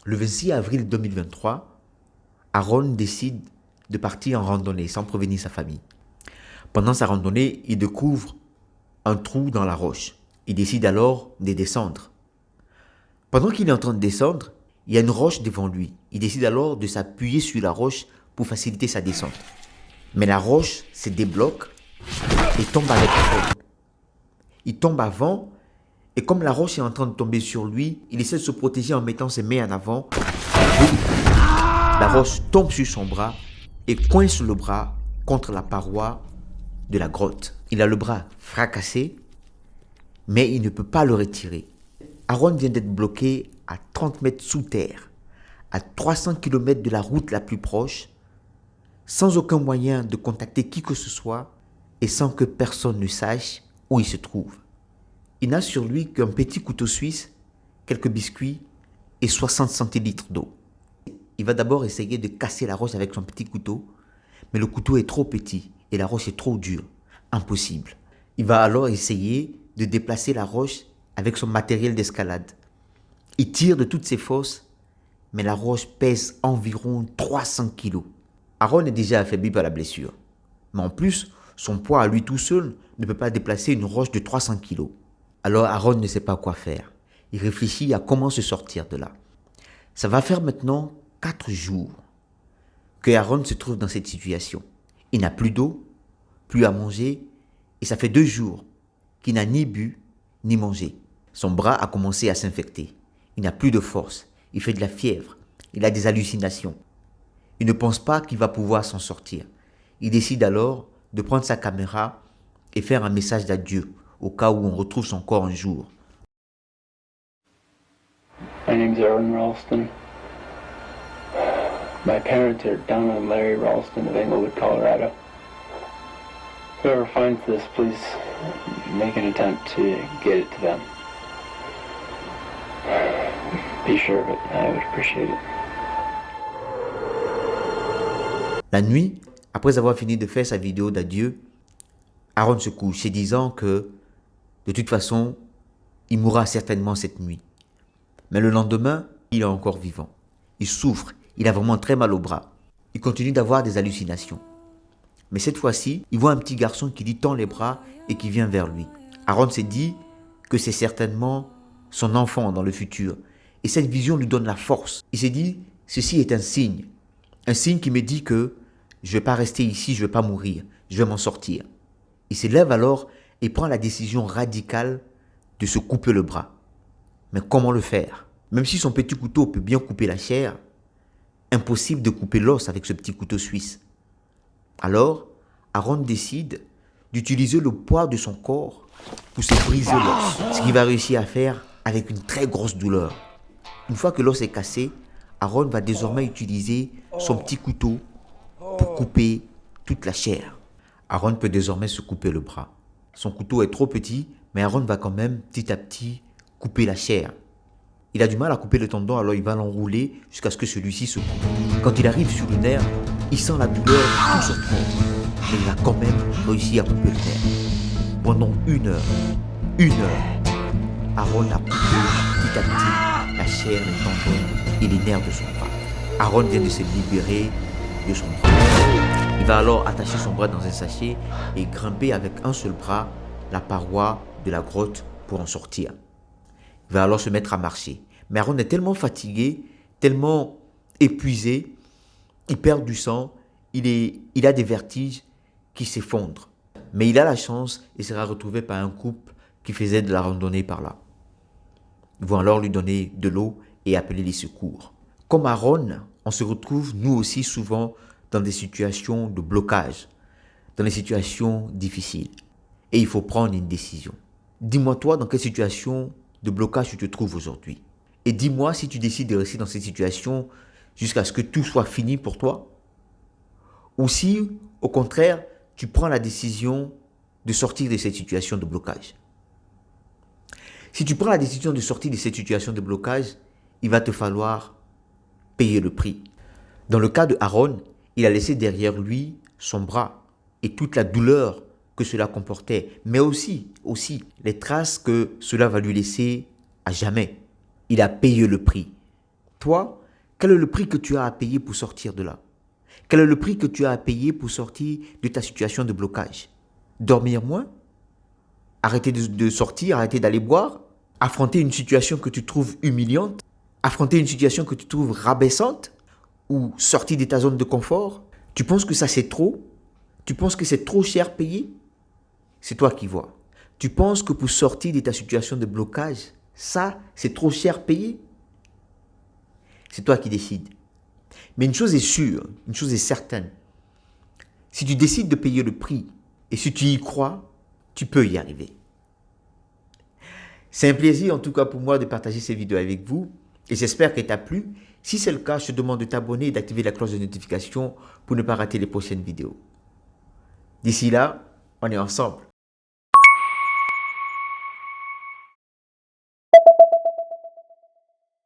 Le 26 avril 2023, Aaron décide de partir en randonnée sans prévenir sa famille. Pendant sa randonnée, il découvre un trou dans la roche. Il décide alors de descendre. Pendant qu'il est en train de descendre, il y a une roche devant lui. Il décide alors de s'appuyer sur la roche pour faciliter sa descente. Mais la roche se débloque et tombe avec Aaron. Il tombe avant et comme la roche est en train de tomber sur lui, il essaie de se protéger en mettant ses mains en avant. La roche tombe sur son bras et coince le bras contre la paroi de la grotte. Il a le bras fracassé, mais il ne peut pas le retirer. Aaron vient d'être bloqué à 30 mètres sous terre, à 300 km de la route la plus proche, sans aucun moyen de contacter qui que ce soit et sans que personne ne sache où il se trouve. Il n'a sur lui qu'un petit couteau suisse, quelques biscuits et 60 centilitres d'eau. Il va d'abord essayer de casser la roche avec son petit couteau, mais le couteau est trop petit et la roche est trop dure. Impossible. Il va alors essayer de déplacer la roche avec son matériel d'escalade. Il tire de toutes ses forces, mais la roche pèse environ 300 kilos. Aaron est déjà affaibli par la blessure. Mais en plus, son poids à lui tout seul ne peut pas déplacer une roche de 300 kilos. Alors Aaron ne sait pas quoi faire. Il réfléchit à comment se sortir de là. Ça va faire maintenant 4 jours que Aaron se trouve dans cette situation. Il n'a plus d'eau, plus à manger, et ça fait 2 jours qu'il n'a ni bu ni mangé. Son bras a commencé à s'infecter. Il n'a plus de force, il fait de la fièvre, il a des hallucinations. Il ne pense pas qu'il va pouvoir s'en sortir. Il décide alors de prendre sa caméra et faire un message d'adieu au cas où on retrouve son corps un jour. My name's Aaron Ralston. My parents are Donna and Larry Ralston of Englewood, Colorado. Whoever finds this, please make an attempt to get it to them. Be sure of it. I would appreciate it. La nuit, après avoir fini de faire sa vidéo d'adieu, Aaron se couche, se disant que de toute façon, il mourra certainement cette nuit. Mais le lendemain, il est encore vivant. Il souffre, il a vraiment très mal au bras. Il continue d'avoir des hallucinations. Mais cette fois-ci, il voit un petit garçon qui lui tend les bras et qui vient vers lui. Aaron s'est dit que c'est certainement son enfant dans le futur. Et cette vision lui donne la force. Il s'est dit, ceci est un signe. Un signe qui me dit que je ne vais pas rester ici, je ne vais pas mourir, je vais m'en sortir. Il se lève alors et prend la décision radicale de se couper le bras. Mais comment le faire? Même si son petit couteau peut bien couper la chair, impossible de couper l'os avec ce petit couteau suisse. Alors, Aaron décide d'utiliser le poids de son corps pour se briser l'os, ce qu'il va réussir à faire avec une très grosse douleur. Une fois que l'os est cassé, Aaron va désormais utiliser son petit couteau pour couper toute la chair. Aaron peut désormais se couper le bras. Son couteau est trop petit, mais Aaron va quand même petit à petit couper la chair. Il a du mal à couper le tendon, alors il va l'enrouler jusqu'à ce que celui-ci se coupe. Quand il arrive sur le nerf, il sent la douleur tout son corps, mais il a quand même réussi à couper le nerf. Pendant 1 heure, Aaron a coupé petit à petit la chair, les tendons et les nerfs de son bras. Aaron vient de se libérer de son bras. Il va alors attacher son bras dans un sachet et grimper avec un seul bras la paroi de la grotte pour en sortir. Il va alors se mettre à marcher. Mais Aaron est tellement fatigué, tellement épuisé, il perd du sang, il a des vertiges qui s'effondrent. Mais il a la chance et sera retrouvé par un couple qui faisait de la randonnée par là. Ils vont alors lui donner de l'eau et appeler les secours. Comme Aaron, on se retrouve nous aussi souvent dans des situations de blocage, dans des situations difficiles. Et il faut prendre une décision. Dis-moi toi dans quelle situation de blocage tu te trouves aujourd'hui. Et dis-moi si tu décides de rester dans cette situation jusqu'à ce que tout soit fini pour toi. Ou si, au contraire, tu prends la décision de sortir de cette situation de blocage. Si tu prends la décision de sortir de cette situation de blocage, il va te falloir payer le prix. Dans le cas de Aaron, il a laissé derrière lui son bras et toute la douleur que cela comportait, mais aussi les traces que cela va lui laisser à jamais. Il a payé le prix. Toi, quel est le prix que tu as à payer pour sortir de là? Quel est le prix que tu as à payer pour sortir de ta situation de blocage? Dormir moins? Arrêter de sortir, arrêter d'aller boire? Affronter une situation que tu trouves humiliante? Affronter une situation que tu trouves rabaissante? Ou sortir de ta zone de confort? Tu penses que ça c'est trop? Tu penses que c'est trop cher payé? C'est toi qui vois. Tu penses que pour sortir de ta situation de blocage, ça c'est trop cher payé? C'est toi qui décides. Mais une chose est sûre, une chose est certaine. Si tu décides de payer le prix et si tu y crois, tu peux y arriver. C'est un plaisir en tout cas pour moi de partager ces vidéos avec vous et j'espère qu'elle t'a plu. Si c'est le cas, je te demande de t'abonner et d'activer la cloche de notification pour ne pas rater les prochaines vidéos. D'ici là, on est ensemble.